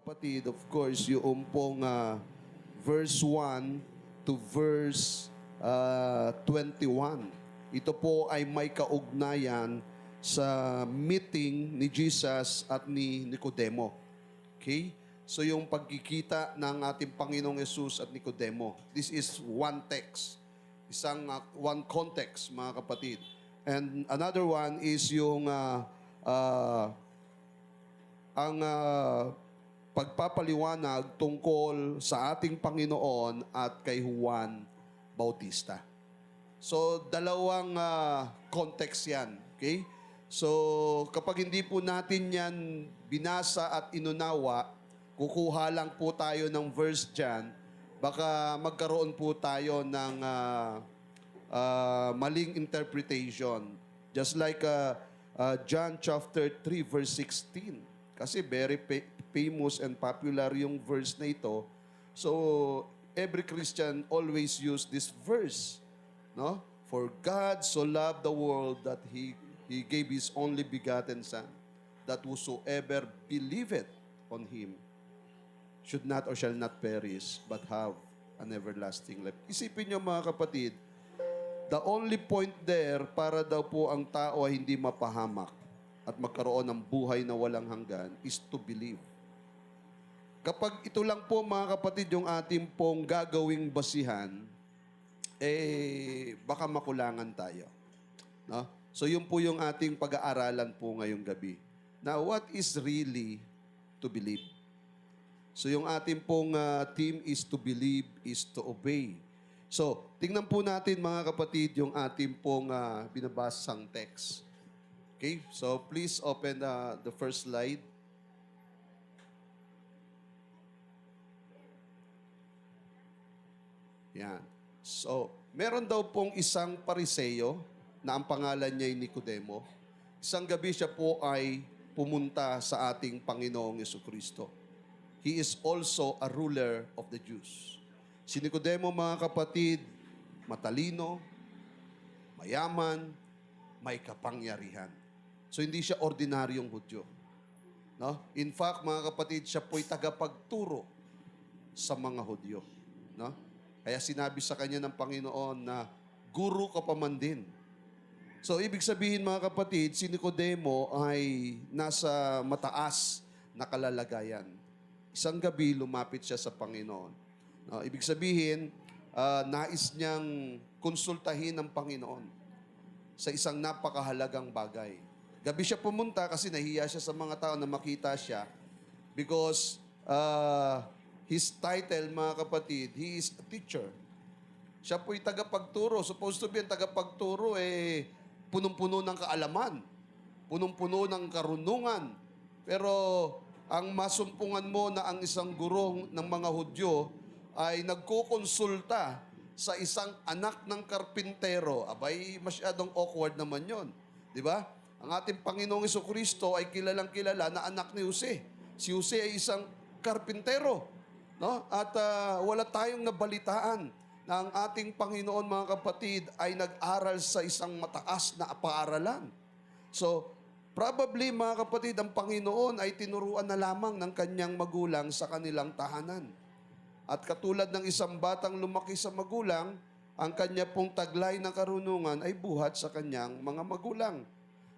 kapatid, of course, yung pong verse 1 to verse 21. Ito po ay may kaugnayan sa meeting ni Jesus at ni Nicodemo. Okay? So yung pagkikita ng ating Panginoong Yesus at Nicodemo. This is one text. One context, mga kapatid. And another one is yung pagpapaliwanag tungkol sa ating Panginoon at kay Juan Bautista. So, dalawang context yan. Okay? So, kapag hindi po natin yan binasa at inunawa, kukuha lang po tayo ng verse dyan, baka magkaroon po tayo ng maling interpretation. Just like John chapter 3 verse 16. Kasi very famous and popular yung verse na ito. So, every Christian always use this verse. No? For God so loved the world that He gave His only begotten Son, that whosoever believeth on Him should not or shall not perish, but have an everlasting life. Isipin niyo mga kapatid, the only point there para daw po ang tao ay hindi mapahamak at magkaroon ng buhay na walang hanggan is to believe. Kapag ito lang po mga kapatid yung ating pong gagawing basihan, baka makulangan tayo. No? So yun po yung ating pag-aaralan po ngayong gabi. Now, what is really to believe? So yung ating pong theme is to believe, is to obey. So, tingnan po natin mga kapatid yung ating pong binabasang text. Okay, so please open the first slide. Yan. So, meron daw pong isang pariseyo na ang pangalan niya ay Nicodemo. Isang gabi siya po ay pumunta sa ating Panginoong Jesucristo. He is also a ruler of the Jews. Si Nicodemo, mga kapatid, matalino, mayaman, may kapangyarihan. So, hindi siya ordinaryong Hudyo. No? In fact, mga kapatid, siya po'y tagapagturo sa mga Hudyo. No? Kaya sinabi sa kanya ng Panginoon na, guru ka pa man din. So, ibig sabihin, mga kapatid, si Nicodemo ay nasa mataas na kalalagayan. Isang gabi, lumapit siya sa Panginoon. No? Ibig sabihin, nais niyang konsultahin ng Panginoon sa isang napakahalagang bagay. Gabi siya pumunta kasi nahiya siya sa mga tao na makita siya because his title, mga kapatid, he is a teacher. Siya po'y tagapagturo. Supposed to be ang tagapagturo, punong-puno ng kaalaman, punong-puno ng karunungan. Pero ang masumpungan mo na ang isang guro ng mga Hudyo ay nagkukonsulta sa isang anak ng karpintero. Abay, masyadong awkward naman yon, di ba? Ang ating Panginoong Jesucristo ay kilalang-kilala na anak ni Jose. Si Jose ay isang karpintero. No? At wala tayong nabalitaan na ang ating Panginoon, mga kapatid, ay nag-aral sa isang mataas na paaralan. So, probably, mga kapatid, ang Panginoon ay tinuruan na lamang ng kanyang magulang sa kanilang tahanan. At katulad ng isang batang lumaki sa magulang, ang kanya pong taglay ng karunungan ay buhat sa kanyang mga magulang.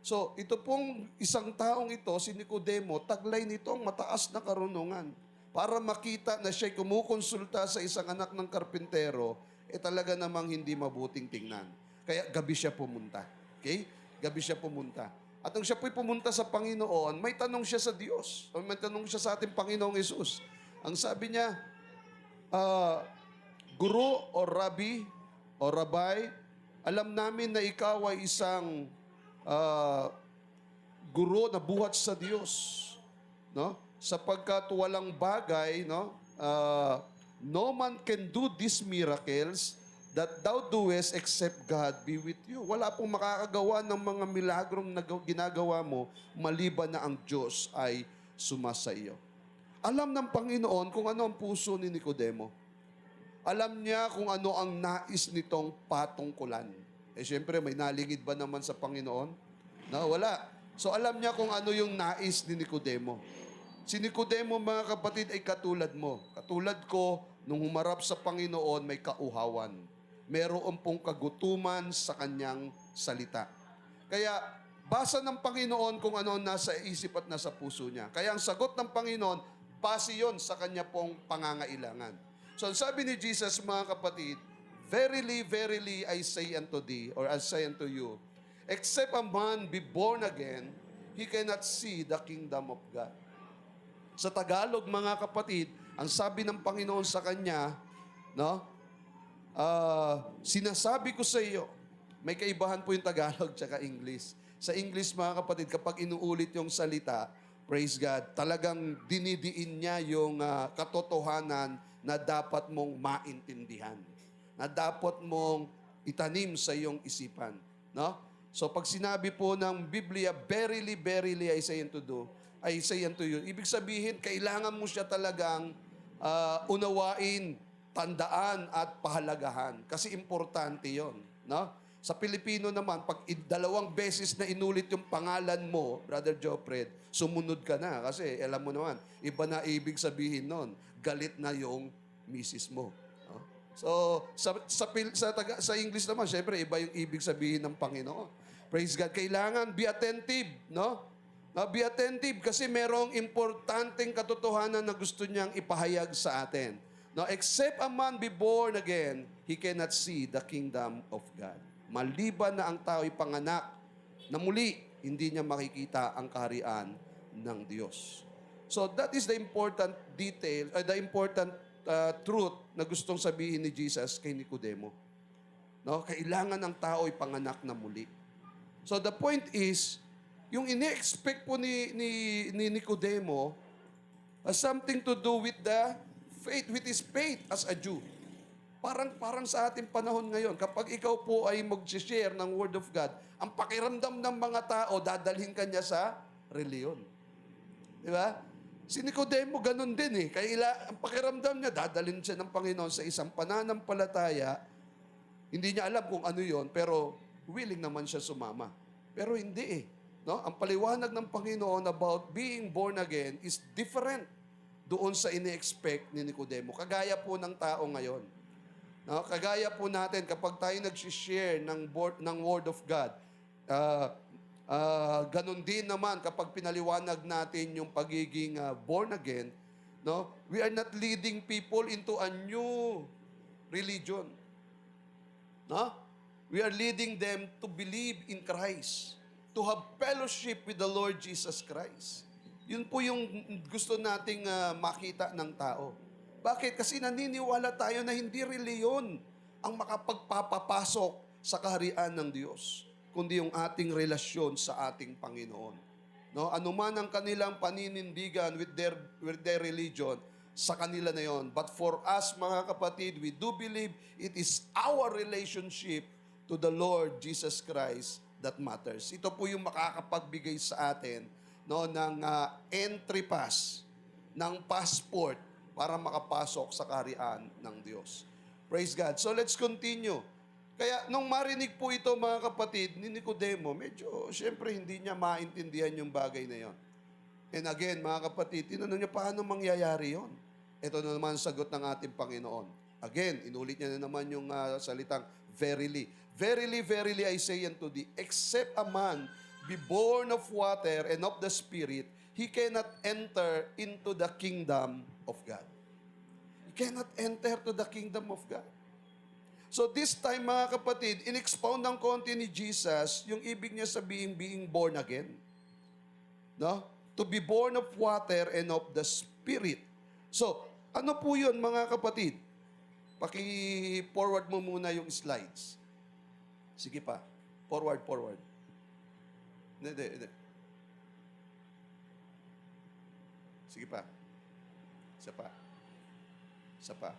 So, ito pong isang taong ito, si Nicodemo, taglay nito ang mataas na karunungan. Para makita na siya'y kumukonsulta sa isang anak ng karpintero, talaga namang hindi mabuting tingnan. Kaya gabi siya pumunta. Okay? Gabi siya pumunta. At nung siya po'y pumunta sa Panginoon, may tanong siya sa Diyos. May tanong siya sa ating Panginoong Yesus. Ang sabi niya, Guru o Rabbi o Rabbi, alam namin na ikaw ay isang guro na buhat sa Diyos, no? Sapagkat walang bagay, no? No man can do these miracles that thou doest except God be with you. Wala pong makakagawa ng mga milagrong ginagawa mo maliban na ang Diyos ay sumasa iyo. Alam ng Panginoon kung ano ang puso ni Nicodemo. Alam niya kung ano ang nais nitong patungkulan. Siyempre, may naligid ba naman sa Panginoon? No, wala. So, alam niya kung ano yung nais ni Nicodemo. Si Nicodemo, mga kapatid, ay katulad mo. Katulad ko, nung humarap sa Panginoon, may kauhawan. Meron pong kagutuman sa kanyang salita. Kaya, basa ng Panginoon kung ano nasa isip at nasa puso niya. Kaya ang sagot ng Panginoon, base yon sa kanya pong pangangailangan. So, ang sabi ni Jesus, mga kapatid, verily, verily, I say unto thee, or I say unto you, except a man be born again, he cannot see the kingdom of God. Sa Tagalog, mga kapatid, ang sabi ng Panginoon sa kanya, no? Sinasabi ko sa iyo, may kaibahan po yung Tagalog tsaka English. Sa English, mga kapatid, kapag inuulit yung salita, praise God, talagang dinidiin niya yung katotohanan na dapat mong maintindihan, na dapat mong itanim sa iyong isipan. No? So pag sinabi po ng Biblia, verily, verily, I say unto you, ibig sabihin, kailangan mo siya talagang unawain, tandaan at pahalagahan. Kasi importante yon, no? Sa Pilipino naman, pag dalawang beses na inulit yung pangalan mo, Brother Jofred, sumunod ka na. Kasi alam mo naman, iba na ibig sabihin nun. Galit na yung misis mo. No? So, sa English naman, syempre, iba yung ibig sabihin ng Panginoon. Praise God. Kailangan be attentive, no? Be attentive kasi merong importanteng katotohanan na gusto niyang ipahayag sa atin. No, except a man be born again, he cannot see the kingdom of God. Maliban na ang tao'y panganak na muli, hindi niya makikita ang kaharian ng Diyos. So that is the important detail, the important truth na gustong sabihin ni Jesus kay Nicodemo. No, kailangan ang tao'y panganak na muli. So the point is, yung ine-expect po ni Nicodemo has something to do with the faith, with his faith as a Jew. Parang sa ating panahon ngayon, kapag ikaw po ay mag-share ng Word of God, ang pakiramdam ng mga tao, dadalhin ka niya sa reliyon. Di ba? Si Nicodemo, ganun din eh. Ang pakiramdam niya, dadalhin siya ng Panginoon sa isang pananampalataya. Hindi niya alam kung ano yon, pero willing naman siya sumama. Pero hindi eh. No? Ang paliwanag ng Panginoon about being born again is different doon sa ini-expect ni Nicodemo. Kagaya po ng tao ngayon. No? Kagaya po natin, kapag tayo nag-share ng Word of God, ganun din naman kapag pinaliwanag natin yung pagiging born again, no? We are not leading people into a new religion. No? We are leading them to believe in Christ, to have fellowship with the Lord Jesus Christ. Yun po yung gusto nating makita ng tao. Bakit? Kasi naniniwala tayo na hindi reliyon ang makapagpapapasok sa kaharian ng Diyos, kundi yung ating relasyon sa ating Panginoon. No? Ano man ang kanilang paninindigan with their religion, sa kanila na yon. But for us, mga kapatid, we do believe it is our relationship to the Lord Jesus Christ that matters. Ito po yung makakapagbigay sa atin, no, ng entry pass, ng passport para makapasok sa kaharian ng Diyos. Praise God. So let's continue. Kaya nung marinig po ito, mga kapatid, ni Nicodemo, medyo siyempre hindi niya maintindihan yung bagay na yon. And again, mga kapatid, tinanong niya paano mangyayari yon. Ito na naman sagot ng ating Panginoon. Again, inulit niya na naman yung salitang verily. Verily, verily, I say unto thee, except a man be born of water and of the Spirit, he cannot enter into the kingdom of God. He cannot enter to the kingdom of God. So this time, mga kapatid, in-expound ng konti ni Jesus yung ibig niya sabihin being born again. No? To be born of water and of the Spirit. So, ano po yun, mga kapatid? Paki-forward mo muna yung slides. Sige pa. Forward. Hindi. Sige pa. Isa pa.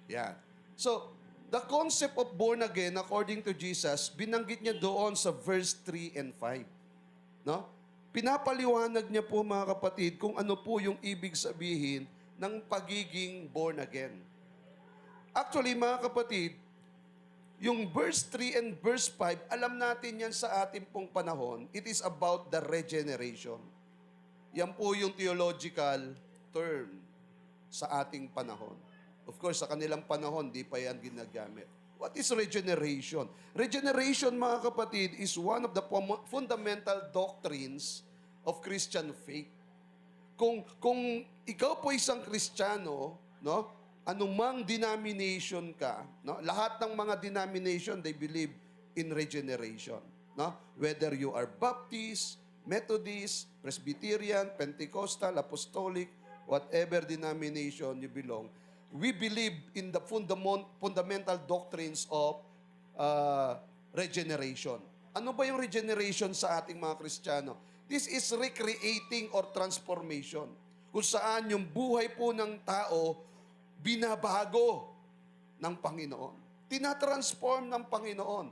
Yan. So, the concept of born again, according to Jesus, binanggit niya doon sa verse 3 and 5. No? Pinapaliwanag niya po, mga kapatid, kung ano po yung ibig sabihin ng pagiging born again. Actually, mga kapatid, yung verse 3 and verse 5, alam natin yan sa ating pong panahon, it is about the regeneration. Yan po yung theological term sa ating panahon. Of course, sa kanilang panahon, di pa yan ginagamit. What is regeneration? Regeneration, mga kapatid, is one of the fundamental doctrines of Christian faith. Kung ikaw po isang Kristiyano, no, anumang denomination ka, no, lahat ng mga denomination, they believe in regeneration. No? Whether you are Baptist, Methodist, Presbyterian, Pentecostal, Apostolic, whatever denomination you belong, we believe in the fundamental doctrines of regeneration. Ano ba yung regeneration sa ating mga Kristiyano? This is recreating or transformation. Kung saan yung buhay po ng tao, binabago ng Panginoon. Tinatransform ng Panginoon.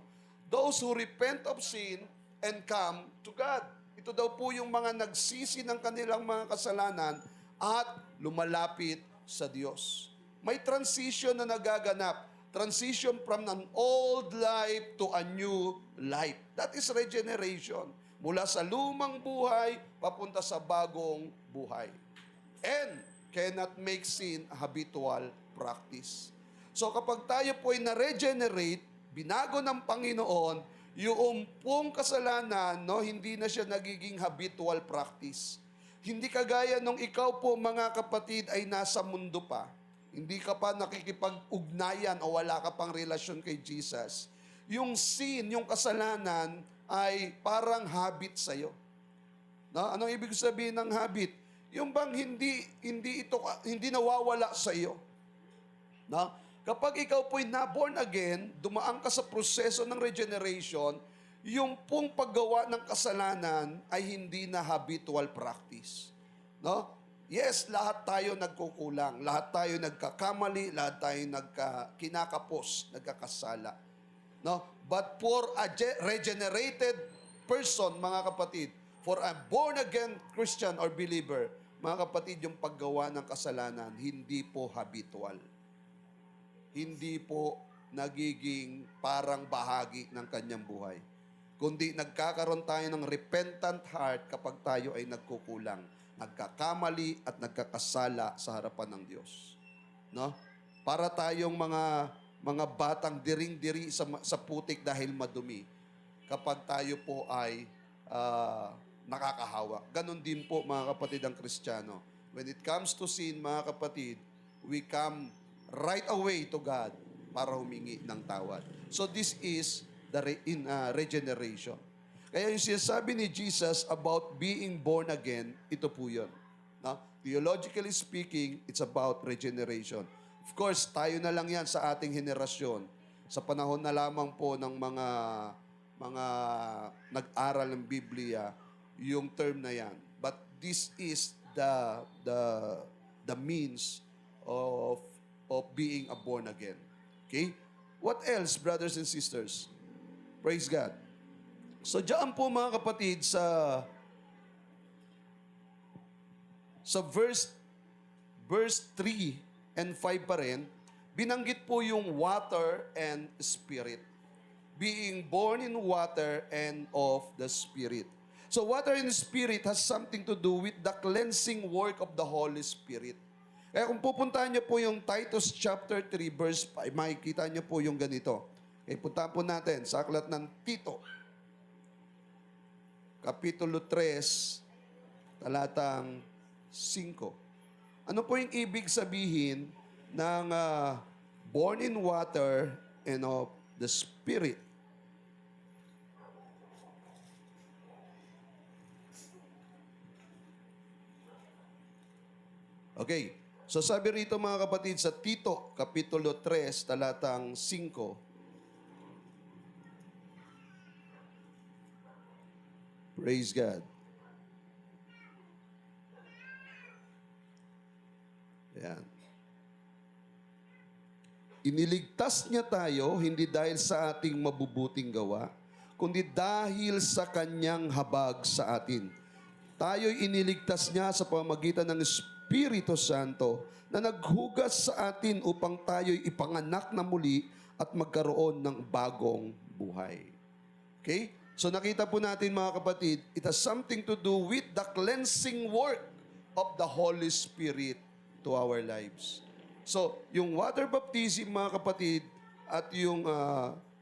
Those who repent of sin and come to God. Ito daw po yung mga nagsisi ng kanilang mga kasalanan at lumalapit sa Diyos. May transition na nagaganap. Transition from an old life to a new life. That is regeneration. Mula sa lumang buhay, papunta sa bagong buhay. And cannot make sin a habitual practice. So kapag tayo po ay na-regenerate, binago ng Panginoon, yung pong kasalanan, no, hindi na siya nagiging habitual practice. Hindi kagaya nung ikaw po, mga kapatid, ay nasa mundo pa. Hindi ka pa nakikipag-ugnayan o wala ka pang relasyon kay Jesus. Yung sin, yung kasalanan, ay parang habit sa'yo. No? Anong ibig sabihin ng habit? Yung bang hindi nawawala sa iyo. No? Kapag ikaw po'y na-born again, dumaan ka sa proseso ng regeneration, yung pong paggawa ng kasalanan ay hindi na habitual practice. No? Yes, lahat tayo nagkukulang, lahat tayo nagkakamali, lahat tayo kinakapos, nagkakasala. No? But for a regenerated person, mga kapatid, for a born-again Christian or believer, mga kapatid, yung paggawa ng kasalanan, hindi po habitual. Hindi po nagiging parang bahagi ng kanyang buhay. Kundi nagkakaroon tayo ng repentant heart kapag tayo ay nagkukulang, nagkakamali at nagkakasala sa harapan ng Diyos. No? Para tayong mga batang diring-diri sa putik dahil madumi kapag tayo po ay nakakahawak. Ganon din po, mga kapatid, ang Kristiyano. When it comes to sin, mga kapatid, we come right away to God para humingi ng tawad. So this is the regeneration. Kaya yung sinasabi ni Jesus about being born again, ito po yun. No? Theologically speaking, it's about regeneration. Of course, tayo na lang yan sa ating henerasyon. Sa panahon na lamang po ng mga nag-aral ng Biblia, yung term na yan. But this is the means of being a born again. Okay? What else, brothers and sisters? Praise God. So diyan po, mga kapatid, sa verse 3 and 5 pa rin, binanggit po yung water and spirit. Being born in water and of the Spirit. So water and Spirit has something to do with the cleansing work of the Holy Spirit. Kaya kung pupuntahan niyo po yung Titus chapter 3 verse 5, makikita niyo po yung ganito. Okay, puntahan po natin sa aklat ng Tito, Kapitulo 3, talatang 5. Ano po yung ibig sabihin ng born in water and of the Spirit? Okay. So sabi rito, mga kapatid, sa Tito, Kapitulo 3, talatang 5. Praise God. Ayan. Iniligtas niya tayo, hindi dahil sa ating mabubuting gawa, kundi dahil sa kanyang habag sa atin. Tayo'y iniligtas niya sa pamamagitan ng Espiritu Santo na naghugas sa atin upang tayo'y ipanganak na muli at magkaroon ng bagong buhay. Okay? So nakita po natin mga kapatid, it has something to do with the cleansing work of the Holy Spirit to our lives. So yung water baptism mga kapatid at yung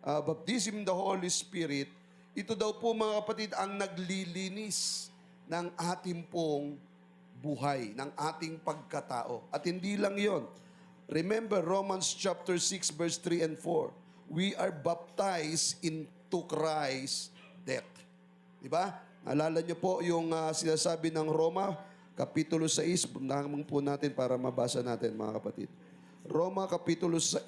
baptism in the Holy Spirit, ito daw po mga kapatid ang naglilinis ng ating pong buhay, ng ating pagkatao. At hindi lang yon. Remember Romans chapter 6 verse 3 and 4. We are baptized into Christ's death. Di ba? Alala niyo po yung sinasabi ng Roma, Kapitulo 6. Puntahan po natin para mabasa natin mga kapatid. Roma Kapitulo 6,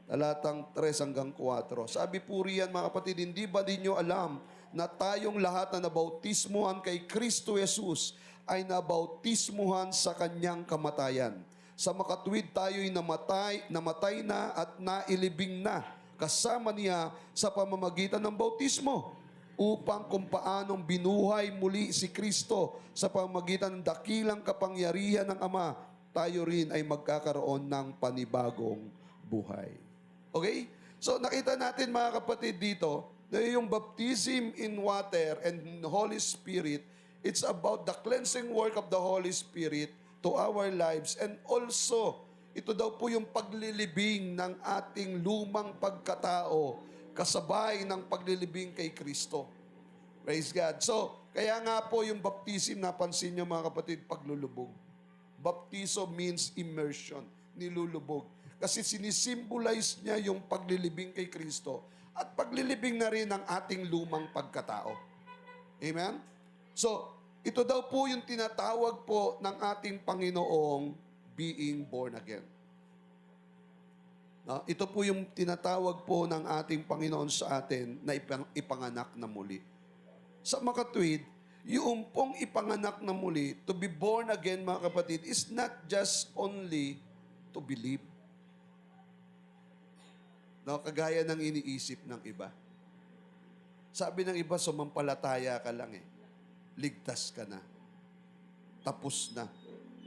talatang 3 hanggang 4. Sabi po riyan mga kapatid, hindi ba ninyo alam na tayong lahat na nabautismuhan kay Kristo Jesus ay nabautismuhan sa kanyang kamatayan. Sa makatwid tayo'y namatay na at nailibing na kasama niya sa pamamagitan ng bautismo upang kung paanong binuhay muli si Kristo sa pamamagitan ng dakilang kapangyarihan ng Ama, tayo rin ay magkakaroon ng panibagong buhay. Okay? So nakita natin mga kapatid dito na yung baptism in water and Holy Spirit, it's about the cleansing work of the Holy Spirit to our lives, and also ito daw po yung paglilibing ng ating lumang pagkatao kasabay ng paglilibing kay Kristo. Praise God. So, kaya nga po yung baptism, napansin nyo mga kapatid, paglulubog. Baptizo means immersion, nilulubog. Kasi sinisimbolize niya yung paglilibing kay Kristo at paglilibing na rin ng ating lumang pagkatao. Amen? So, ito daw po yung tinatawag po ng ating Panginoong being born again. No? Ito po yung tinatawag po ng ating Panginoon sa atin na ipanganak na muli. Sa makatwid, yung pong ipanganak na muli, to be born again mga kapatid, is not just only to believe. No, kagaya ng iniisip ng iba. Sabi ng iba, sumampalataya ka lang eh. Ligtas ka na. Tapos na.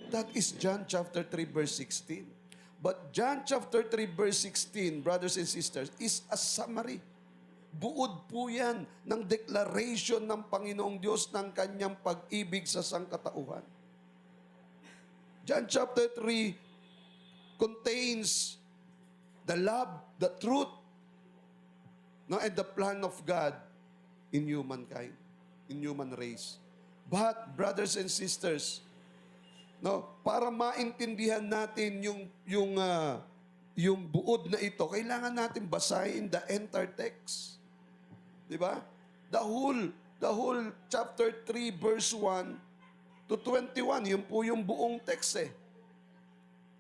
That is John chapter 3 verse 16. But John chapter 3 verse 16, brothers and sisters, is a summary. Buod po yan ng declaration ng Panginoong Diyos ng kanyang pag-ibig sa sangkatauhan. John chapter 3 contains the love, the truth, no, and the plan of God in humankind, in human race. But, brothers and sisters, no, para maintindihan natin yung buod na ito, kailangan natin basahin the entire text. Di ba? The whole chapter 3 verse 1 to 21, yun po yung buong text eh.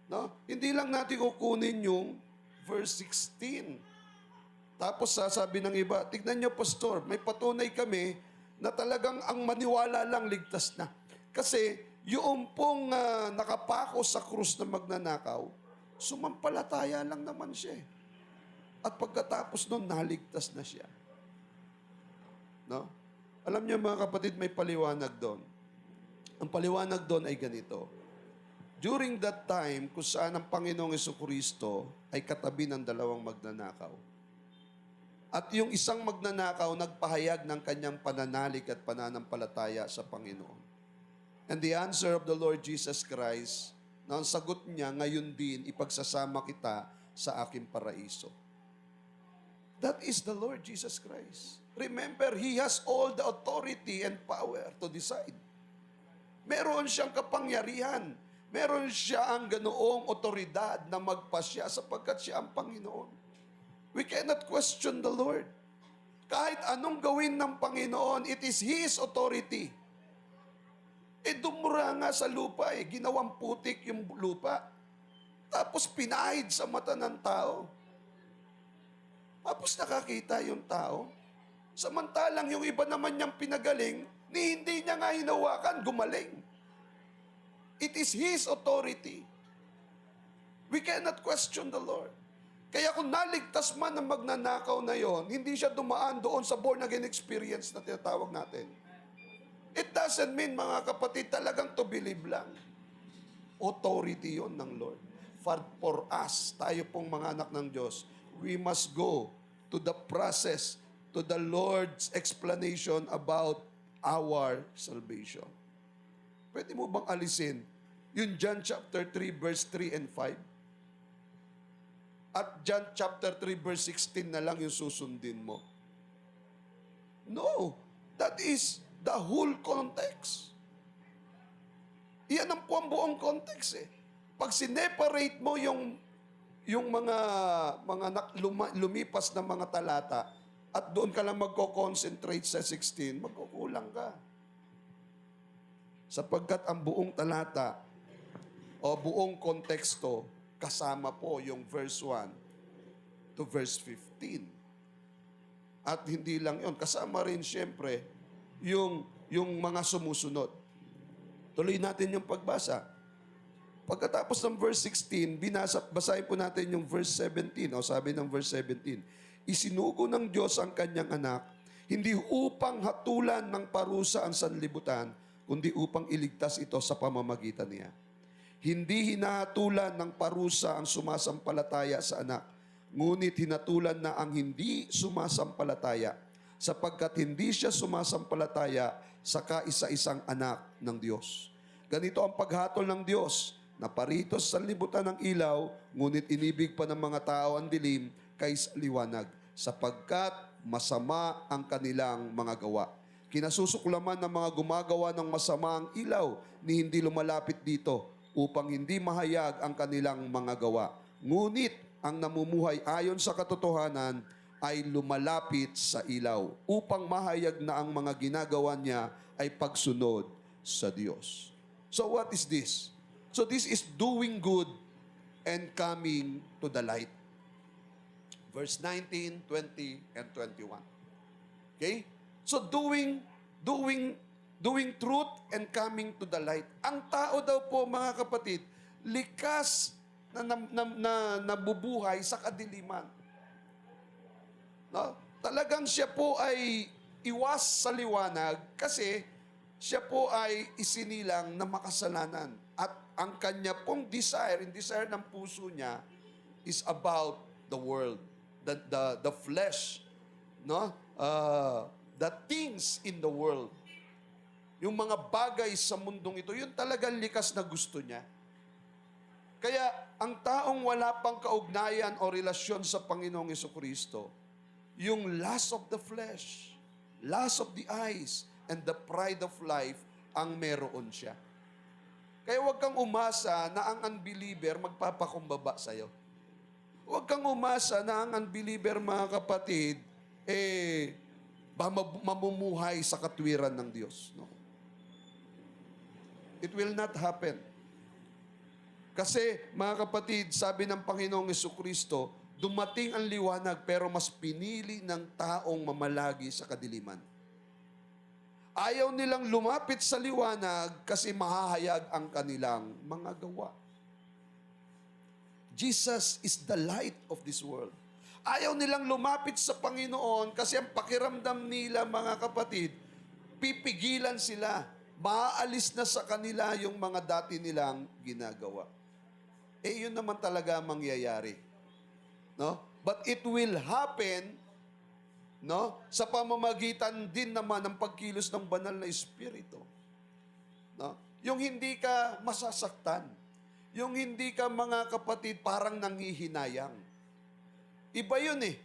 No? Hindi lang natin kukunin yung verse 16. Tapos sasabi ng iba, tignan nyo pastor, may patunay kami na talagang ang maniwala lang ligtas na. Kasi yung pong nakapako sa krus na magnanakaw, sumampalataya lang naman siya. At pagkatapos nun, naligtas na siya. No? Alam niyo mga kapatid, may paliwanag doon. Ang paliwanag doon ay ganito. During that time, kung saan ang Panginoong Jesucristo ay katabi ng dalawang magnanakaw. At yung isang magnanakaw nagpahayag ng kanyang pananalig at pananampalataya sa Panginoon. And the answer of the Lord Jesus Christ, na ang sagot niya, ngayon din, ipagsasama kita sa aking paraiso. That is the Lord Jesus Christ. Remember, He has all the authority and power to decide. Meron siyang kapangyarihan. Meron siya ang ganoong otoridad na magpasya sapagkat siya ang Panginoon. We cannot question the Lord. Kahit anong gawin ng Panginoon, it is His authority. Dumura nga sa lupa ginawang putik yung lupa. Tapos pinahid sa mata ng tao. Tapos nakakita yung tao. Samantalang yung iba naman niyang pinagaling, hindi niya nga hinawakan, gumaling. It is His authority. We cannot question the Lord. Kaya kung naligtas man ng magnanakaw na yon, hindi siya dumaan doon sa born again experience na tinatawag natin. It doesn't mean, mga kapatid, talagang to believe lang. Authority yon ng Lord. For us, tayo pong mga anak ng Diyos, we must go to the process to the Lord's explanation about our salvation. Pwede mo bang alisin yung John chapter 3 verse 3 and 5? At John chapter 3 verse 16 na lang yung susundin mo? No, that is the whole context. Iyan ang po ang buong context eh. Pag sineparate mo yung lumipas na mga talata at doon ka lang magko-concentrate sa 16, magkukulang ka. Sapagkat ang buong talata o buong konteksto kasama po yung verse 1 to verse 15. At hindi lang yon, kasama rin siyempre yung mga sumusunod. Tuloy natin yung pagbasa. Pagkatapos ng verse 16, basahin po natin yung verse 17. O sabi ng verse 17, isinugo ng Diyos ang kanyang anak, hindi upang hatulan ng parusa ang sanlibutan, kundi upang iligtas ito sa pamamagitan niya. Hindi hinahatulan ng parusa ang sumasampalataya sa anak, ngunit hinatulan na ang hindi sumasampalataya, sapagkat hindi siya sumasampalataya sa kaisa-isang anak ng Diyos. Ganito ang paghatol ng Diyos, na paritos sa libutan ng ilaw, ngunit inibig pa ng mga tao ang dilim kaysa liwanag, sapagkat masama ang kanilang mga gawa. Kinasusuklaman ng mga gumagawa ng masama ang ilaw ni hindi lumalapit dito upang hindi mahayag ang kanilang mga gawa. Ngunit ang namumuhay ayon sa katotohanan ay lumalapit sa ilaw upang mahayag na ang mga ginagawa niya ay pagsunod sa Diyos. So what is this? So this is doing good and coming to the light. Verse 19, 20, and 21. Okay? So doing truth and coming to the light. Ang tao daw po, mga kapatid, likas na nabubuhay sa kadiliman. No? Talagang siya po ay iwas sa liwanag kasi siya po ay isinilang na makasalanan. At ang kanya pong desire ng puso niya is about the world, the flesh, no? The things in the world. Yung mga bagay sa mundong ito, yun talagang likas na gusto niya. Kaya ang taong wala pang kaugnayan o relasyon sa Panginoong Jesucristo, yung lust of the flesh, lust of the eyes, and the pride of life, ang meron siya. Kaya huwag kang umasa na ang unbeliever magpapakumbaba sa'yo. Huwag kang umasa na ang unbeliever, mga kapatid, mamumuhay sa katwiran ng Diyos. No? It will not happen. Kasi, mga kapatid, sabi ng Panginoong Jesucristo, dumating ang liwanag pero mas pinili ng taong mamalagi sa kadiliman. Ayaw nilang lumapit sa liwanag kasi mahahayag ang kanilang mga gawa. Jesus is the light of this world. Ayaw nilang lumapit sa Panginoon kasi ang pakiramdam nila, mga kapatid, pipigilan sila. Maaalis na sa kanila yung mga dati nilang ginagawa. Yun naman talaga mangyayari. No? But it will happen, no? Sa pamamagitan din naman ng pagkilos ng banal na Espiritu. No? Yung hindi ka masasaktan. Yung hindi ka, mga kapatid, parang nanghihinayang. Iba yun eh.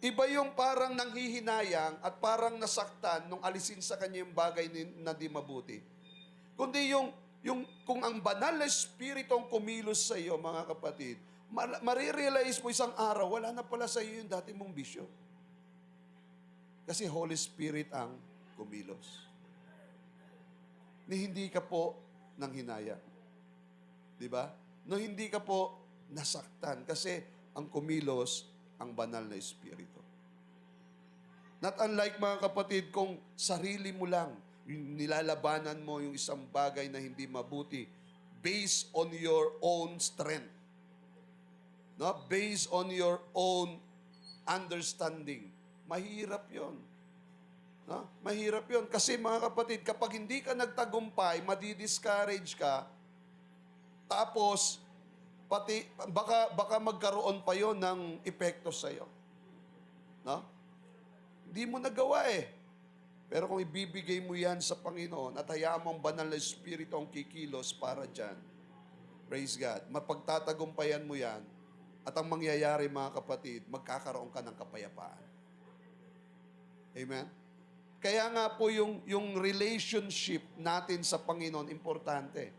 Iba yung parang nanghihinayang at parang nasaktan nung alisin sa kanya yung bagay na di mabuti. Kundi kung ang banal na Espiritu ang kumilos sa iyo, mga kapatid, marirealize mo isang araw, wala na pala sa iyo yung dati mong bisyo. Kasi Holy Spirit ang kumilos. Ni hindi ka po nanghinaya. Di ba? No, hindi ka po nasaktan kasi ang kumilos ang banal na Espiritu. Not unlike, mga kapatid, kung sarili mo lang, nilalabanan mo yung isang bagay na hindi mabuti based on your own strength. No? Based on your own understanding. Mahirap yon. No? Mahirap yon. Kasi, mga kapatid, kapag hindi ka nagtagumpay, madi-discourage ka, tapos, pati, baka magkaroon pa yon ng epekto sa iyo. No? Di mo nagawa eh. Pero kung ibibigay mo yan sa Panginoon at hayaan mo ang banal na Espiritu ang kikilos para dyan, praise God, mapagtatagumpayan mo yan at ang mangyayari mga kapatid, magkakaroon ka ng kapayapaan. Amen? Kaya nga po yung relationship natin sa Panginoon, importante.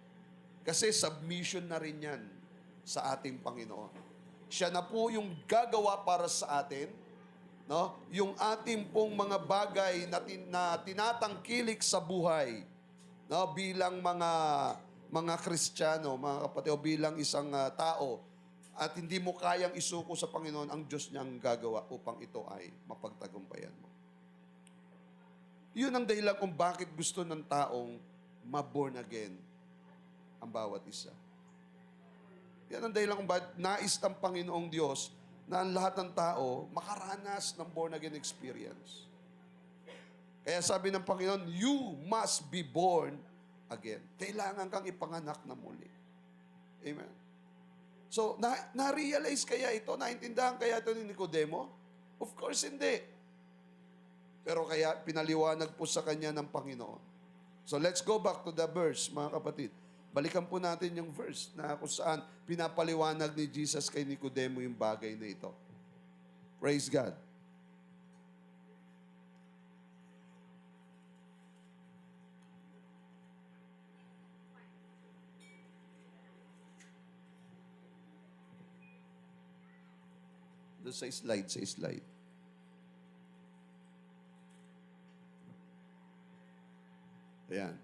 Kasi submission na rin yan sa ating Panginoon. Siya na po yung gagawa para sa atin, no? Yung ating pong mga bagay na tinatangkilik sa buhay, no? Bilang mga Kristiyano, mga kapatid, o bilang isang tao, at hindi mo kayang isuko sa Panginoon, ang Diyos niyang gagawa upang ito ay mapagtagumpayan mo. Yun ang dahilan kung bakit gusto ng taong ma-born again ang bawat isa. Yan ang dahilan kung bakit nais ng Panginoong Diyos na ang lahat ng tao makaranas ng born again experience. Kaya sabi ng Panginoon, you must be born again. Kailangan kang ipanganak na muli. Amen. So, na-realize kaya ito? Naintindahan kaya ito ni Nicodemo? Of course, hindi. Pero kaya pinaliwanag po sa kanya ng Panginoon. So, let's go back to the verse, mga kapatid. Balikan po natin yung verse na kung saan pinapaliwanag ni Jesus kay Nicodemo yung bagay na ito. Praise God. Doon sa slide. Ayan.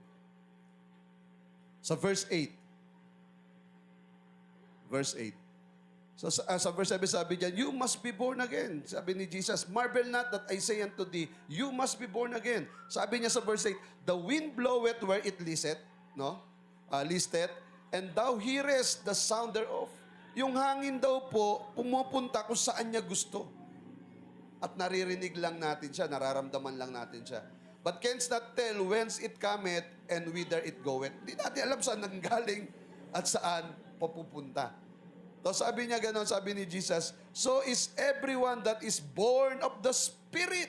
Sa verse 8. Verse 8. So sa verse 7 sabi diyan, you must be born again. Sabi ni Jesus, marvel not that I say unto thee, you must be born again. Sabi niya sa verse 8, the wind bloweth where it listeth, no? Listeth, and thou hearest the sound thereof. Yung hangin daw po, pumupunta kung saan niya gusto. At naririnig lang natin siya, nararamdaman lang natin siya. But canst not tell whence it cometh and whither it goeth. Hindi natin alam saan nanggaling at saan papupunta. So sabi niya ganon, sabi ni Jesus, so is everyone that is born of the Spirit.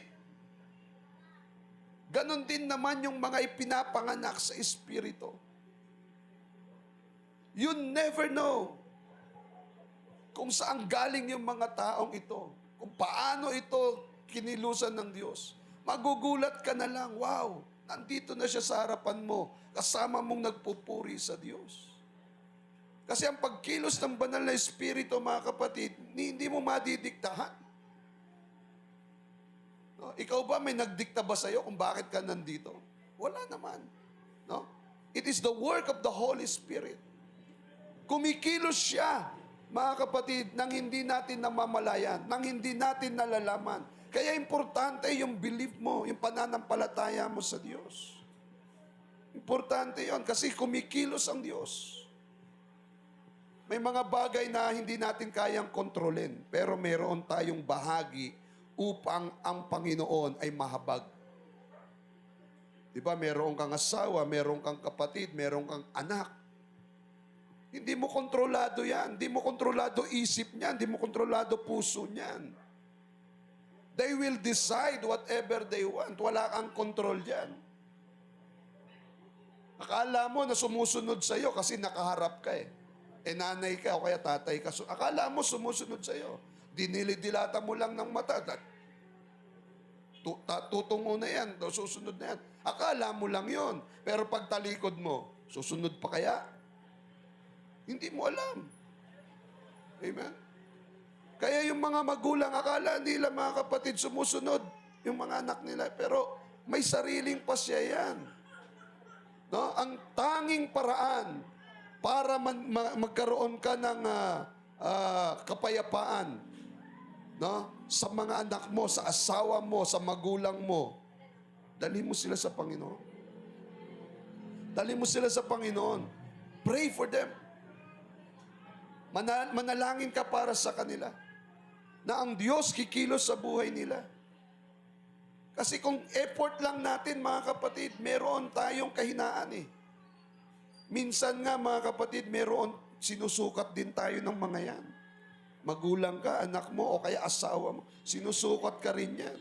Ganon din naman yung mga ipinapanganak sa Espiritu. You never know kung saan galing yung mga taong ito. Kung paano ito kinilusan ng Diyos. Magugulat ka na lang, wow, nandito na siya sa harapan mo, kasama mong nagpupuri sa Diyos. Kasi ang pagkilos ng banal na Espiritu, mga kapatid, hindi mo madidiktahan. No? Ikaw ba, may nagdikta ba sa'yo kung bakit ka nandito? Wala naman. No? It is the work of the Holy Spirit. Kumikilos siya, mga kapatid, nang hindi natin namamalayan, nang hindi natin nalalaman. Kaya importante yung belief mo, yung pananampalataya mo sa Diyos. Importante yon kasi kumikilos ang Diyos. May mga bagay na hindi natin kayang kontrolin, pero meron tayong bahagi upang ang Panginoon ay mahabag. Diba, meron kang asawa, meron kang kapatid, meron kang anak. Hindi mo kontrolado yan. Hindi mo kontrolado isip niyan. Hindi mo kontrolado puso niyan. They will decide whatever they want. Wala kang kontrol dyan. Akala mo na sumusunod sa'yo kasi nakaharap ka eh. Nanay ka o kaya tatay ka. So, akala mo sumusunod sa'yo. Dinilidilata mo lang ng mata. Tutungo na yan. Susunod na yan. Akala mo lang yon. Pero pag talikod mo, susunod pa kaya? Hindi mo alam. Amen? Kaya yung mga magulang, akala nila mga kapatid sumusunod yung mga anak nila. Pero may sariling pasya yan. No? Ang tanging paraan para magkaroon ka ng kapayapaan, no? Sa mga anak mo, sa asawa mo, sa magulang mo, dali mo sila sa Panginoon. Dali mo sila sa Panginoon. Pray for them. Manalangin ka para sa kanila na ang Diyos kikilos sa buhay nila. Kasi kung effort lang natin, mga kapatid, meron tayong kahinaan eh. Minsan nga, mga kapatid, meron sinusukat din tayo ng mga yan. Magulang ka, anak mo, o kaya asawa mo, sinusukat ka rin yan.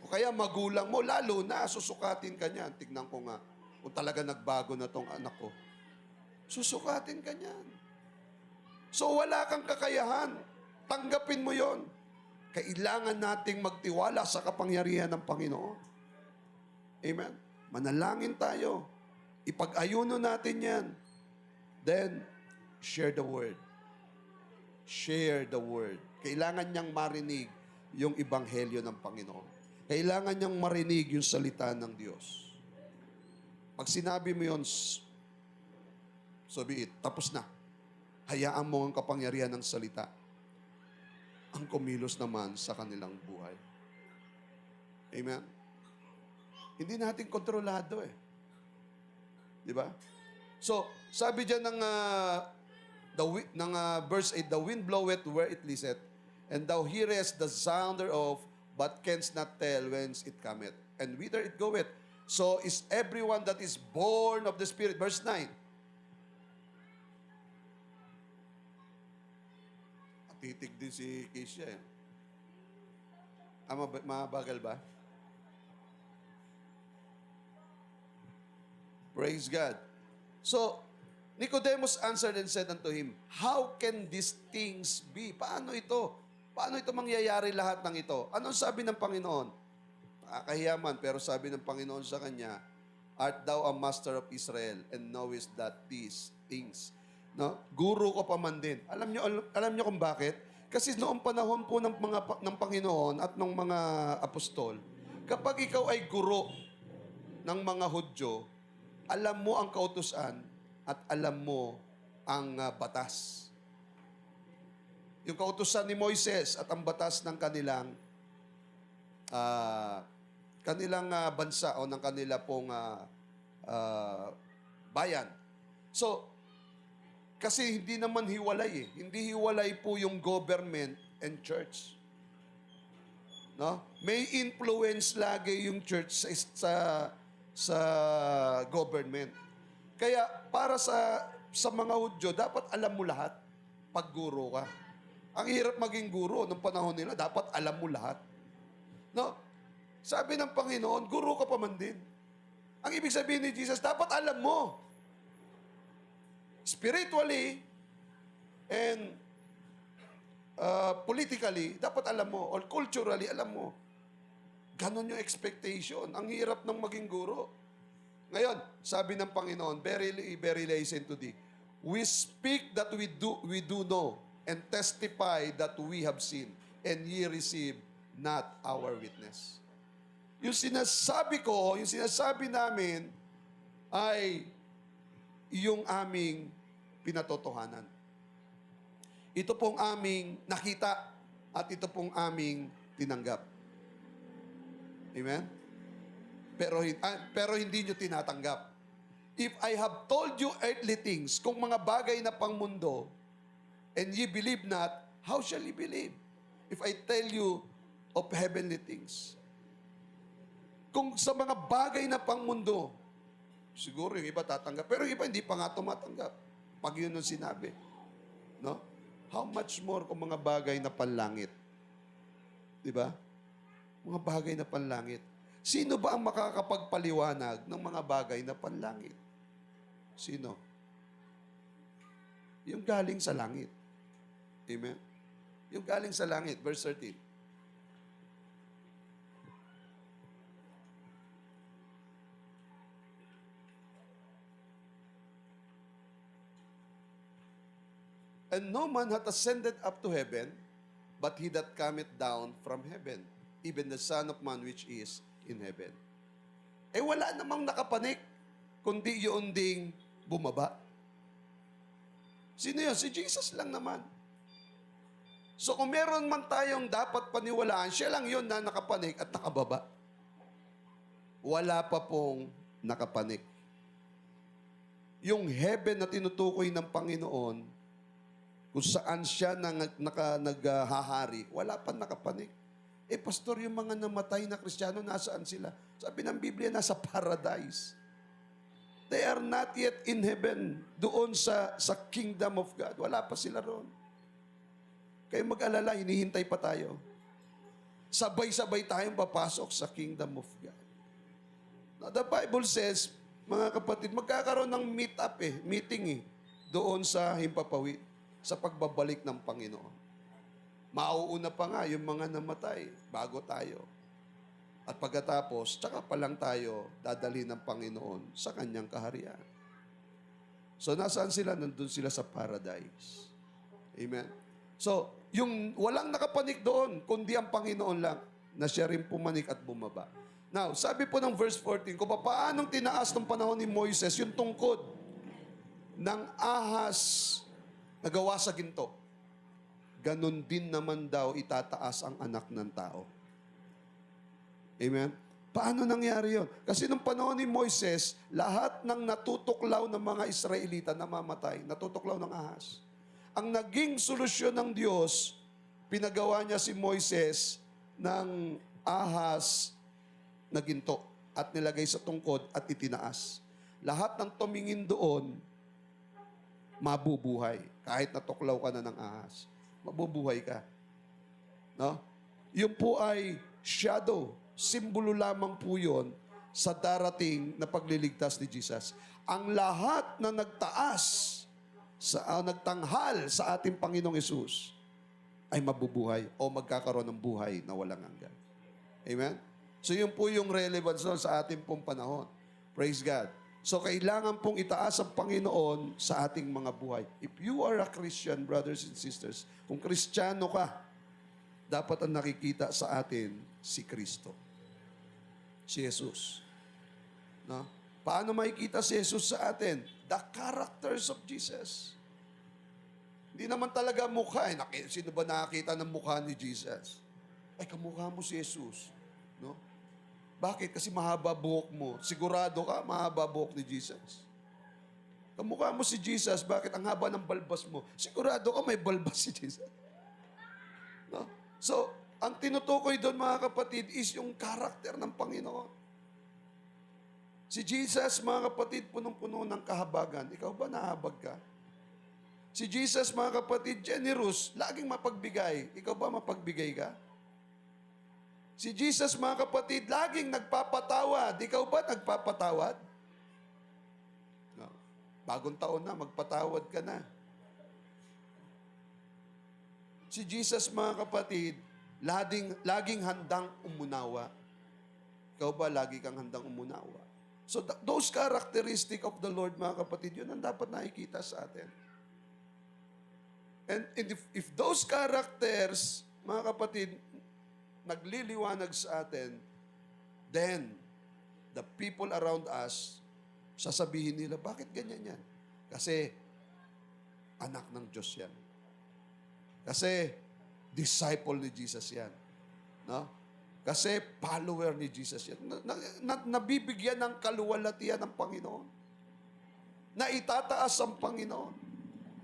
O kaya magulang mo, lalo na, susukatin ka niyan. Tignan ko nga, kung talaga nagbago na tong anak ko. Susukatin ka niyan. So wala kang kakayahan. Tanggapin mo yon. Kailangan nating magtiwala sa kapangyarihan ng Panginoon. Amen? Manalangin tayo. Ipag-ayuno natin yan. Then, share the word. Share the word. Kailangan niyang marinig yung ebanghelyo ng Panginoon. Kailangan niyang marinig yung salita ng Diyos. Pag sinabi mo yun, so be it, tapos na. Hayaan mo ang kapangyarihan ng salita ang kumilos naman sa kanilang buhay. Amen? Hindi natin kontrolado eh. Di ba? So, sabi dyan ng, verse 8, the wind bloweth where it listeth, and thou hearest the sound thereof, but canst not tell whence it cometh, and whither it goeth. So is everyone that is born of the Spirit. Verse 9. Titig din si Keisha eh. Mabagal ba? Praise God. So, Nicodemus answered and said unto him, how can these things be? Paano ito? Paano ito mangyayari lahat ng ito? Anong sabi ng Panginoon? Nakakahiyaman, pero sabi ng Panginoon sa kanya, art thou a master of Israel and knowest that these things. No? Guro ko pa man din. Alam niyo kung bakit? Kasi noong panahon po ng Panginoon at ng mga apostol, kapag ikaw ay guro ng mga Hudyo, alam mo ang kautusan at alam mo ang batas. Yung kautusan ni Moises at ang batas ng kanilang bansa o ng kanila pong bayan. So, kasi hindi naman hiwalay eh. Hindi hiwalay po yung government and church. No? May influence lagi yung church sa government. Kaya para sa mga Hudyo, dapat alam mo lahat pag guro ka. Ang hirap maging guro ng panahon nila, dapat alam mo lahat. No? Sabi ng Panginoon, guro ka pa man din. Ang ibig sabihin ni Jesus, dapat alam mo. Spiritually and politically, dapat alam mo. Or culturally, alam mo. Ganon yung expectation. Ang hirap ng maging guro. Ngayon, sabi ng Panginoon, verily, verily I say to thee, we speak that we do know, and testify that we have seen, and ye receive not our witness. Yung sinasabi ko, yung sinasabi namin, ay yung aming pinatotohanan. Ito pong aming nakita at ito pong aming tinanggap. Amen? Pero hindi nyo tinatanggap. If I have told you earthly things, kung mga bagay na pangmundo, and ye believe not, how shall ye believe? If I tell you of heavenly things. Kung sa mga bagay na pangmundo, siguro yung iba tatanggap, pero yung iba hindi pa nga tumatanggap. Pag yun ang sinabi. No? How much more kung mga bagay na panlangit? Diba? Mga bagay na panlangit. Sino ba ang makakapagpaliwanag ng mga bagay na panlangit? Sino? Yung galing sa langit. Amen? Yung galing sa langit. Verse 13. And no man hath ascended up to heaven, but he that cometh down from heaven, even the Son of Man which is in heaven. Eh wala namang nakapanik, kundi yun ding bumaba. Sino yun? Si Jesus lang naman. So kung meron man tayong dapat paniwalaan, siya lang yun na nakapanik at nakababa. Wala pa pong nakapanik. Yung heaven na tinutukoy ng Panginoon, kung saan siya naghahari, wala pa nakapanik. Eh, pastor, yung mga namatay na Kristiyano, nasaan sila? Sabi ng Biblia, nasa paradise. They are not yet in heaven, doon sa kingdom of God. Wala pa sila roon. Kayo mag-alala, hinihintay pa tayo. sabay-sabay tayong papasok sa kingdom of God. Now, the Bible says, mga kapatid, magkakaroon ng meeting doon sa Himpapawid, sa pagbabalik ng Panginoon. Mauuna pa nga yung mga namatay bago tayo. At pagkatapos, tsaka pa lang tayo dadali ng Panginoon sa kanyang kaharian. So, nasaan sila? Nandun sila sa paradise. Amen? So, yung walang nakapanik doon, kundi ang Panginoon lang, na siya rin pumanik at bumaba. Now, sabi po ng verse 14, kung paanong tinaas ng panahon ni Moises yung tungkod ng ahas na gawa sa ginto, ganun din naman daw itataas ang anak ng tao. Amen? Paano nangyari yun? Kasi nung panahon ni Moises, lahat ng natutuklaw ng mga Israelita namamatay, natutuklaw ng ahas. Ang naging solusyon ng Diyos, pinagawa niya si Moises ng ahas na ginto at nilagay sa tungkod at itinaas. Lahat ng tumingin doon, mabubuhay. Kahit natuklaw ka na ng ahas, mabubuhay ka. No? Yun po ay shadow. Simbolo lamang po yun sa darating na pagliligtas ni Jesus. Ang lahat na nagtaas, nagtanghal sa ating Panginoong Yesus ay mabubuhay o magkakaroon ng buhay na walang hanggan. Amen? So yun po yung relevance nun sa ating pong panahon. Praise God. So kailangan pong itaas ang Panginoon sa ating mga buhay. If you are a Christian, brothers and sisters, kung Kristiyano ka, dapat ang nakikita sa atin si Kristo. Si Jesus. No? Paano makikita si Jesus sa atin? The characters of Jesus. Hindi naman talaga mukha. Sino ba nakakita ng mukha ni Jesus? Ay, kamukha mo si Jesus. No? Bakit? Kasi mahaba buhok mo. Sigurado ka, mahaba buhok ni Jesus. Kamukha mo si Jesus, bakit ang haba ng balbas mo? Sigurado ka may balbas si Jesus. No? So, ang tinutukoy doon mga kapatid is yung karakter ng Panginoon. Si Jesus, mga kapatid, punong-puno ng kahabagan. Ikaw ba nahabag ka? Si Jesus, mga kapatid, generous, laging mapagbigay. Ikaw ba mapagbigay ka? Si Jesus, mga kapatid, laging nagpapatawad. Ikaw ba nagpapatawad? No. Bagong taon na, magpatawad ka na. Si Jesus, mga kapatid, laging handang umunawa. Ikaw ba lagi kang handang umunawa? So those characteristic of the Lord, mga kapatid, yun ang dapat nakikita sa atin. And if those characters, mga kapatid, nagliliwanag sa atin, then the people around us, sasabihin nila, bakit ganyan yan? Kasi anak ng Diyos yan. Kasi disciple ni Jesus yan. No? Kasi follower ni Jesus yan. Nabibigyan ng kaluwalhatian ng Panginoon. Na itataas ang Panginoon.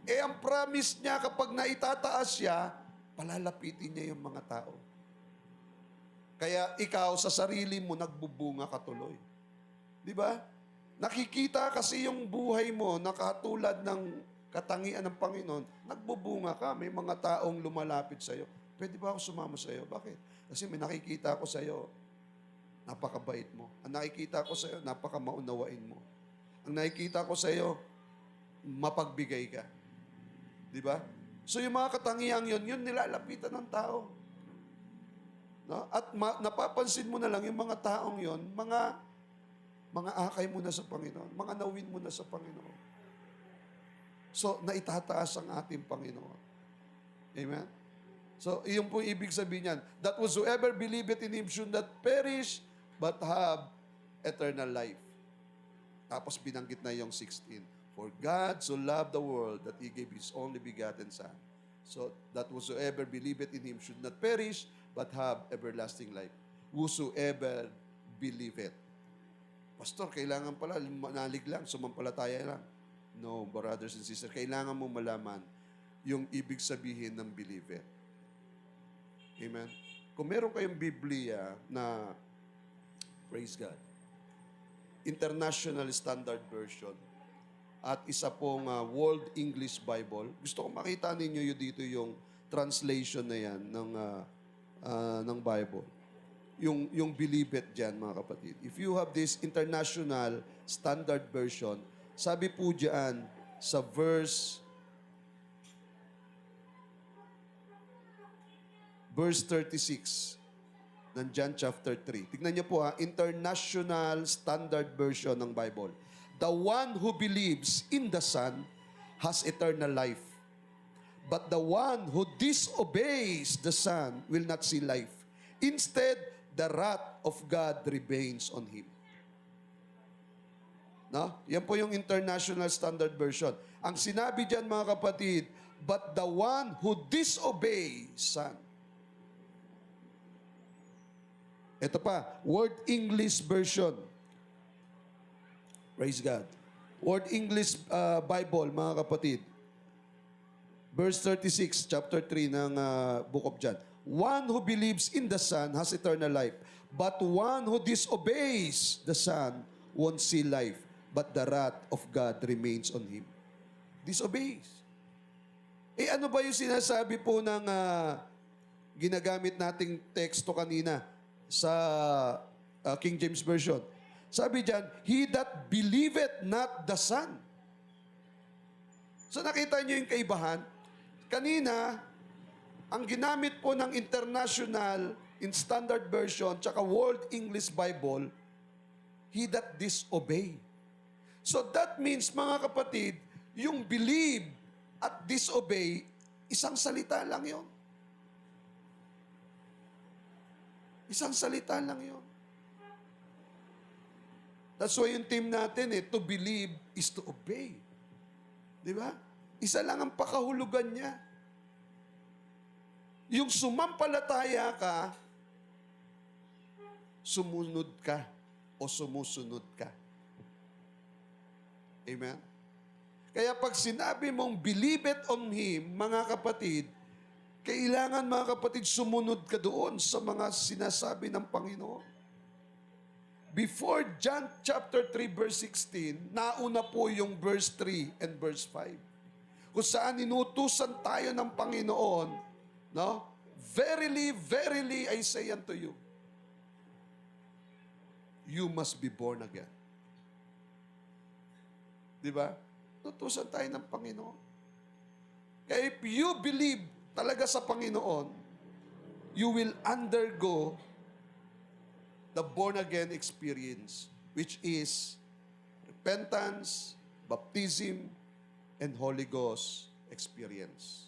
Ang promise niya kapag naitataas siya, palalapitin niya yung mga tao. Kaya ikaw sa sarili mo nagbubunga ka tuloy. Di ba? Nakikita kasi yung buhay mo nakatulad ng katangian ng Panginoon, nagbubunga ka, may mga taong lumalapit sa iyo. Pwede ba ako sumama sa iyo? Bakit? Kasi may nakikita ako sa iyo, napakabait mo. Ang nakikita ko sa iyo, napakamaunawain mo. Ang nakikita ko sa iyo, mapagbigay ka. Di ba? So yung mga katangiang yun nilalapitan ng tao. No? At napapansin mo na lang yung mga taong yun, mga akay mo na sa Panginoon, mga nawin mo na sa Panginoon. So, naitataas ang ating Panginoon. Amen? So, iyon po ibig sabihin niyan. That whosoever believeth in Him should not perish, but have eternal life. Tapos binanggit na yung 16. For God so loved the world that He gave His only begotten Son. So, that whosoever believeth in Him should not perish, but have everlasting life. Whosoever believeth. Pastor, kailangan pala, manalig lang, sumampalataya lang. No, brothers and sisters, kailangan mo malaman yung ibig sabihin ng believer. Amen? Kung meron kayong Biblia na, praise God, International Standard Version at isa pong World English Bible, gusto ko makita ninyo dito yung translation na yan ng ng Bible. Yung believe it dyan, mga kapatid. If you have this International Standard Version, sabi po dyan sa verse 36 ng John chapter 3. Tignan niyo po ha, International Standard Version ng Bible. The one who believes in the Son has eternal life. But the one who disobeys the Son will not see life. Instead, the wrath of God remains on him. No? Yan po yung International Standard Version. Ang sinabi dyan, mga kapatid, but the one who disobeys Son. Ito pa, Word English Version. Praise God. Word English Bible, mga kapatid. Verse 36, chapter 3 ng Book of John. One who believes in the Son has eternal life. But one who disobeys the Son won't see life. But the wrath of God remains on him. Disobeys. Ano ba yung sinasabi po ng ginagamit nating teksto kanina sa King James Version? Sabi diyan, he that believeth not the Son. So nakita niyo yung kaibahan? Kanina, ang ginamit po ng International in Standard Version tsaka World English Bible, he that disobey. So that means, mga kapatid, yung believe at disobey, isang salita lang yon. Isang salita lang yon. That's why yung team natin, to believe is to obey. Di ba? Isa lang ang pakahulugan niya. Yung sumampalataya ka, sumunod ka o sumusunod ka. Amen? Kaya pag sinabi mong believe it on Him, mga kapatid, kailangan, mga kapatid, sumunod ka doon sa mga sinasabi ng Panginoon. Before John chapter 3 verse 16, nauna po yung verse 3 and verse 5. Kung saan inutusan tayo ng Panginoon, no? Verily, verily, I say unto you, you must be born again. Di ba? Tutusan tayo ng Panginoon. Kaya if you believe talaga sa Panginoon, you will undergo the born-again experience, which is repentance, baptism, and Holy Ghost experience.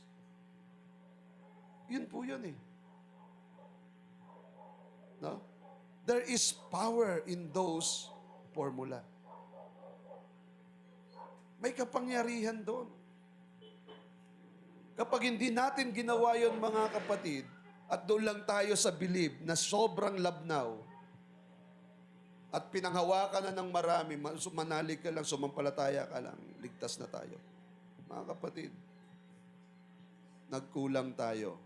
Yun po yun eh. No? There is power in those formula. May kapangyarihan doon. Kapag hindi natin ginawa yun, mga kapatid, at doon lang tayo sa believe na sobrang labnaw, at pinanghawakan na ng marami, manalig ka lang, sumampalataya ka lang, ligtas na tayo. Mga kapatid, nagkulang tayo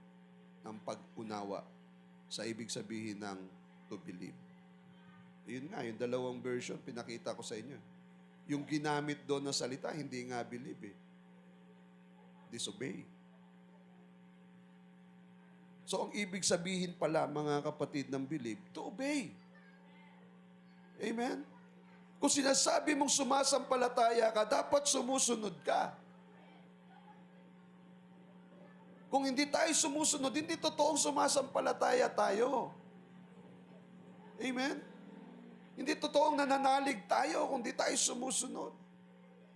ng pag-unawa sa ibig sabihin ng to believe. Yun nga, yung dalawang version, pinakita ko sa inyo. Yung ginamit doon na salita, hindi nga believe eh. Disobey. So, ang ibig sabihin pala, mga kapatid, ng believe, to obey. Amen? Kung sinasabi mong sumasampalataya ka, dapat sumusunod ka. Kung hindi tayo sumusunod, hindi totoong sumasampalataya tayo. Amen? Hindi totoong nananalig tayo kung hindi tayo sumusunod.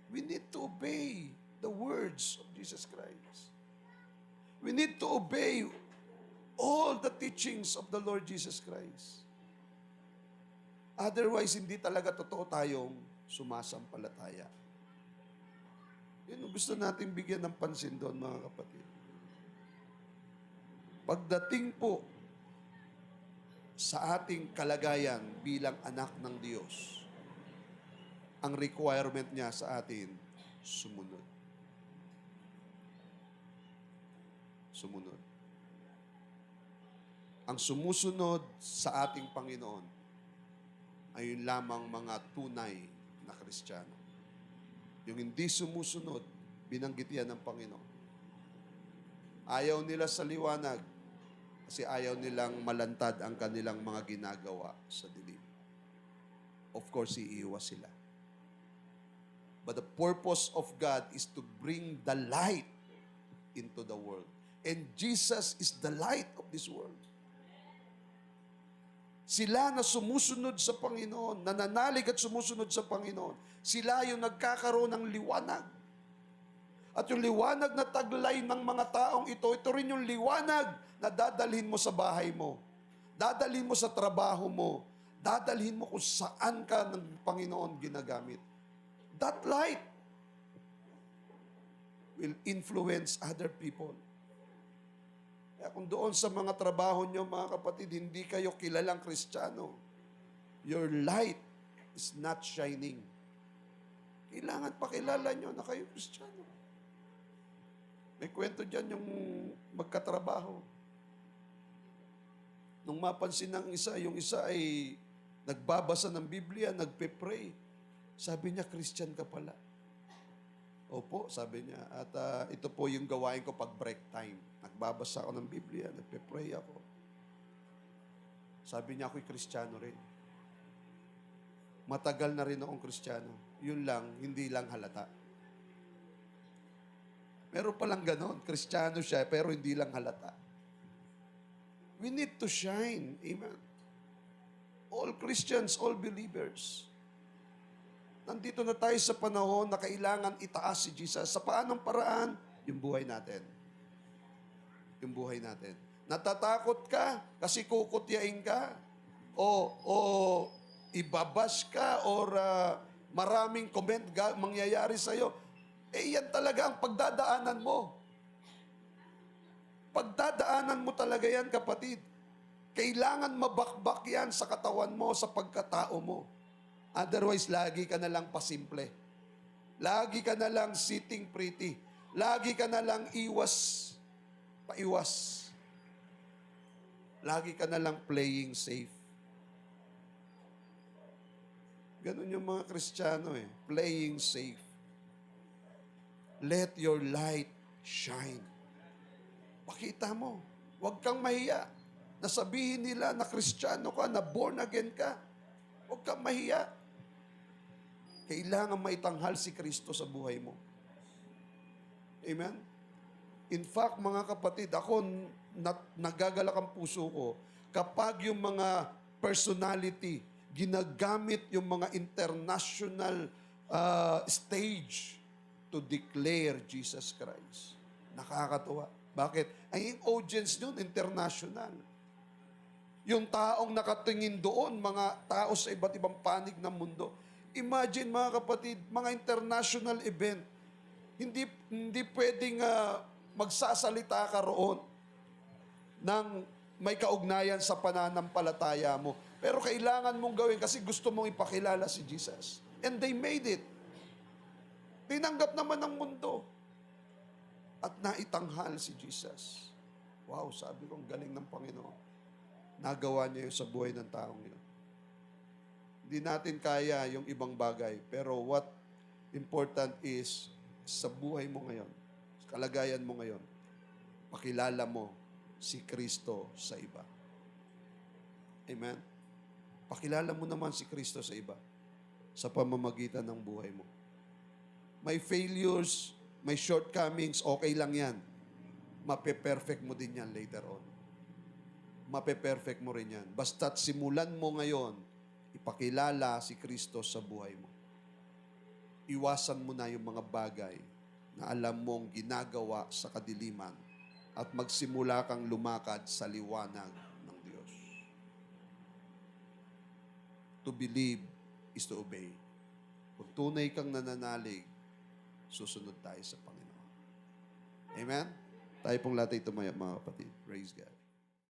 We need to obey the words of Jesus Christ. We need to obey all the teachings of the Lord Jesus Christ. Otherwise, hindi talaga totoo tayong sumasampalataya. Yun ang gusto natin bigyan ng pansin doon, mga kapatid. Pagdating po sa ating kalagayan bilang anak ng Diyos, ang requirement niya sa atin, sumunod. Sumunod. Ang sumusunod sa ating Panginoon ay yun lamang mga tunay na Kristiyano. Yung hindi sumusunod, binanggit yan ng Panginoon. Ayaw nila sa liwanag, Kasi ayaw nilang malantad ang kanilang mga ginagawa sa dilim. Of course, iiwas sila. But the purpose of God is to bring the light into the world. And Jesus is the light of this world. Sila na sumusunod sa Panginoon, nananalig at sumusunod sa Panginoon, sila yung nagkakaroon ng liwanag. At yung liwanag na taglay ng mga taong ito rin yung liwanag na dadalhin mo sa bahay mo, dadalhin mo sa trabaho mo, dadalhin mo kung saan ka ng Panginoon ginagamit. That light will influence other people. Kaya kung doon sa mga trabaho nyo, mga kapatid, hindi kayo kilalang Kristiyano, your light is not shining. Kailangan pakilala nyo na kayo Kristiyano. May kwento dyan yung magkatrabaho. Nung mapansin ng isa, yung isa ay nagbabasa ng Biblia, nagpe-pray. Sabi niya, Christian ka pala. Opo, sabi niya. At ito po yung gawain ko pag break time. Nagbabasa ako ng Biblia, nagpe-pray ako. Sabi niya, ako'y Kristiyano rin. Matagal na rin akong Kristiyano. Yun lang, hindi lang halata. Meron palang ganon. Kristiyano siya, pero hindi lang halata. We need to shine. Amen. All Christians, all believers. Nandito na tayo sa panahon na kailangan itaas si Jesus. Sa paanong paraan? Yung buhay natin. Yung buhay natin. Natatakot ka kasi kukutyain ka? O ibabash ka? Or maraming comment mangyayari sa'yo? Yan talaga ang pagdadaanan mo. Pagdadaanan mo talaga yan, kapatid. Kailangan mabakbak yan sa katawan mo, sa pagkatao mo. Otherwise, lagi ka na lang pasimple. Lagi ka na lang sitting pretty. Lagi ka na lang paiwas. Lagi ka na lang playing safe. Ganun yung mga Kristiyano playing safe. Let your light shine. Pakita mo. Huwag kang mahiya. Nasabihin nila na Kristiyano ka, na born again ka. Huwag kang mahiya. Kailangan maitanghal si Kristo sa buhay mo. Amen? In fact, mga kapatid, ako nagagalak ang puso ko kapag yung mga personality ginagamit yung mga international stage to declare Jesus Christ. Nakakatuwa. Bakit? Ay, yung audience yun, international. Yung taong nakatingin doon, mga tao sa iba't ibang panig ng mundo. Imagine, mga kapatid, mga international event, hindi pwedeng magsasalita ka roon ng may kaugnayan sa pananampalataya mo. Pero kailangan mong gawin kasi gusto mong ipakilala si Jesus. And they made it. Tinanggap naman ng mundo. At naitanghal si Jesus. Wow, sabi ko, ang galing ng Panginoon. Nagawa niya yun sa buhay ng taong yun. Hindi natin kaya yung ibang bagay. Pero what important is, sa buhay mo ngayon, sa kalagayan mo ngayon, pakilala mo si Kristo sa iba. Amen? Pakilala mo naman si Kristo sa iba sa pamamagitan ng buhay mo. May failures, may shortcomings, okay lang yan. Mape-perfect mo din yan later on. Mape-perfect mo rin yan. Basta't simulan mo ngayon, ipakilala si Kristo sa buhay mo. Iwasan mo na yung mga bagay na alam mong ginagawa sa kadiliman at magsimula kang lumakad sa liwanag ng Diyos. To believe is to obey. Kung tunay kang nananalig, susunod tayo sa Panginoon. Amen? Tayo pong lahat ay tumaya, mga kapatid. Praise God.